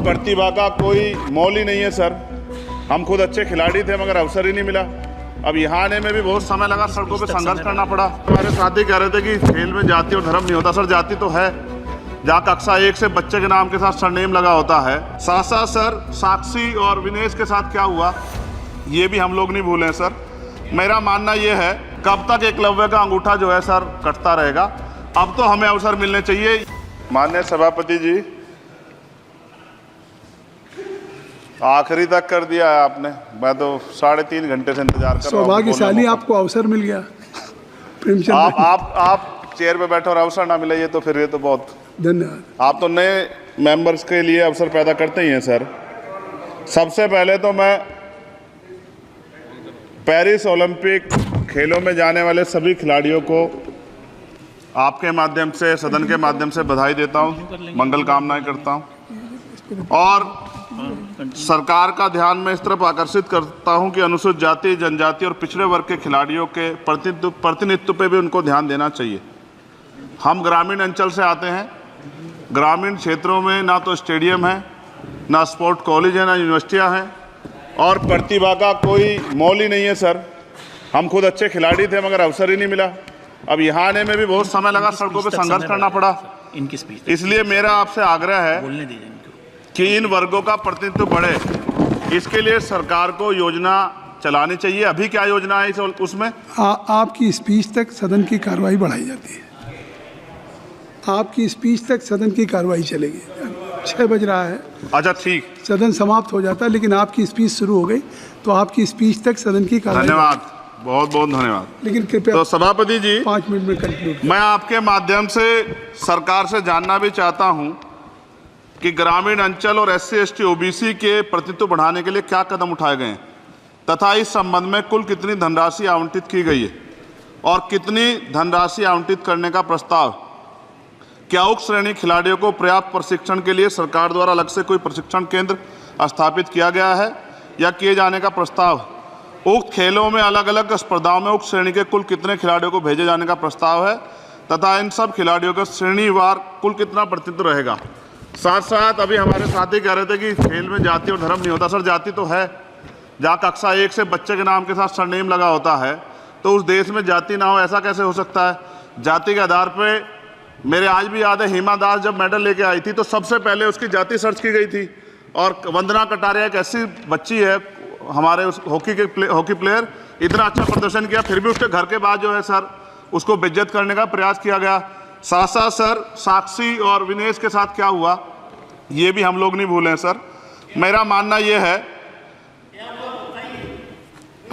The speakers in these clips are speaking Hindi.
प्रतिभा का कोई मोल ही नहीं है सर। हम खुद अच्छे खिलाड़ी थे मगर अवसर ही नहीं मिला। अब यहाँ आने में भी बहुत समय लगा, सड़कों पे संघर्ष करना पड़ा। हमारे साथी कह रहे थे कि खेल में जाति और धर्म नहीं होता। सर जाति तो है, जहाँ कक्षा 1 से बच्चे के नाम के साथ सरनेम लगा होता है। साथ साथ सर साक्षी और विनेश के साथ क्या हुआ ये भी हम लोग नहीं भूलें सर। मेरा मानना ये है कब तक एकलव्य का अंगूठा जो है सर कटता रहेगा। अब तो हमें अवसर मिलने चाहिए। माननीय सभापति जी, आखिरी तक कर दिया है आपने। मैं तो 3.5 घंटे से इंतजार कर रहा हूँ। सौभाग्यशाली आपको अवसर मिल गया। प्रेमचंद आप चेयर पे बैठे और अवसर ना मिले ये तो फिर ये तो बहुत धन्यवाद। आप तो नए मेंबर्स के लिए अवसर पैदा करते ही हैं सर। सबसे पहले तो मैं पेरिस ओलंपिक खेलों में जाने वाले सभी खिलाड़ियों को आपके माध्यम से, सदन के माध्यम से बधाई देता हूं, मंगल कामनाएं करता हूं और सरकार का ध्यान में इस तरफ आकर्षित करता हूं कि अनुसूचित जाति, जनजाति और पिछड़े वर्ग के खिलाड़ियों के प्रतिनिधित्व पे भी उनको ध्यान देना चाहिए। हम ग्रामीण अंचल से आते हैं। ग्रामीण क्षेत्रों में ना तो स्टेडियम है, ना स्पोर्ट कॉलेज है, ना यूनिवर्सिटियां हैं और प्रतिभा का कोई मोल ही नहीं है सर। हम खुद अच्छे खिलाड़ी थे मगर अवसर ही नहीं मिला। अब यहाँ आने में भी बहुत समय लगा, सड़कों पे संघर्ष करना पड़ा। इसलिए मेरा आपसे आग्रह है कि इन वर्गों का प्रतिनिधित्व बढ़े। इसके लिए सरकार को योजना चलानी चाहिए। अभी क्या योजना है उसमें? आपकी स्पीच तक सदन की कार्रवाई बढ़ाई जाती है। आपकी स्पीच तक सदन की कार्रवाई चलेगी। 6 बज रहा है। अच्छा ठीक, सदन समाप्त हो जाता है, लेकिन आपकी स्पीच शुरू हो गई तो आपकी स्पीच तक सदन की कार्रवाई। धन्यवाद, बहुत बहुत धन्यवाद। लेकिन कृपया तो सभापति जी 5 मिनट में कंक्लूड। मैं आपके माध्यम से सरकार से जानना भी चाहता हूं कि ग्रामीण अंचल और SC ST OBC के प्रतिनिधित्व बढ़ाने के लिए क्या कदम उठाए गए हैं तथा इस संबंध में कुल कितनी धनराशि आवंटित की गई है और कितनी धनराशि आवंटित करने का प्रस्ताव। क्या उक्त श्रेणी खिलाड़ियों को पर्याप्त प्रशिक्षण के लिए सरकार द्वारा अलग से कोई प्रशिक्षण केंद्र स्थापित किया गया है या किए जाने का प्रस्ताव। उक्त खेलों में अलग अलग स्पर्धाओं में उक्त श्रेणी के कुल कितने खिलाड़ियों को भेजे जाने का प्रस्ताव है तथा इन सब खिलाड़ियों का श्रेणीवार कुल कितना प्रतिनिधित्व रहेगा। साथ साथ अभी हमारे साथी कह रहे थे कि खेल में जाति और धर्म नहीं होता। सर जाति तो है, जहाँ कक्षा 1 से बच्चे के नाम के साथ सरनेम लगा होता है तो उस देश में जाति ना हो ऐसा कैसे हो सकता है। जाति के आधार पे मेरे आज भी याद है हिमा दास जब मेडल लेके आई थी तो सबसे पहले उसकी जाति सर्च की गई थी और वंदना कटारिया एक ऐसी बच्ची है हमारे उस हॉकी प्लेयर, इतना अच्छा प्रदर्शन किया फिर भी उसके घर के बाद जो है सर उसको बेइज्जत करने का प्रयास किया गया। साथ साथ सर साक्षी और विनेश के साथ क्या हुआ ये भी हम लोग नहीं भूलें सर। मेरा मानना ये है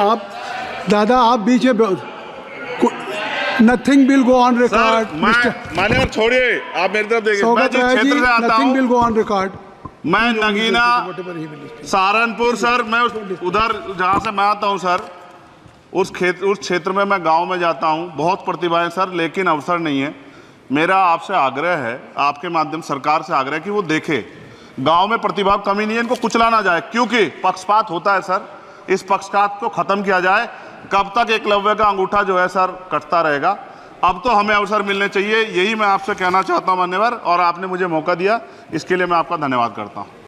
आप दादा आप बीच में nothing will go on record. माने और छोड़िए, आप मेरी तरफ देखिए। मैं जिस क्षेत्र से आता हूं, विल गो ऑन रिकॉर्ड। मैं नगीना सहारनपुर सर, मैं उधर जहां से मैं आता हूं सर उस क्षेत्र में मैं गांव में जाता हूं। बहुत प्रतिभाएं सर लेकिन अवसर नहीं है। मेरा आपसे आग्रह है, आपके माध्यम सरकार से आग्रह कि वो देखे गांव में प्रतिभा कमी नहीं है, इनको कुचला ना जाए क्योंकि पक्षपात होता है सर। इस पक्षपात को खत्म किया जाए। कब तक एकलव्य का अंगूठा जो है सर कटता रहेगा। अब तो हमें अवसर मिलने चाहिए, यही मैं आपसे कहना चाहता हूं मान्यवर, और आपने मुझे मौका दिया इसके लिए मैं आपका धन्यवाद करता हूं।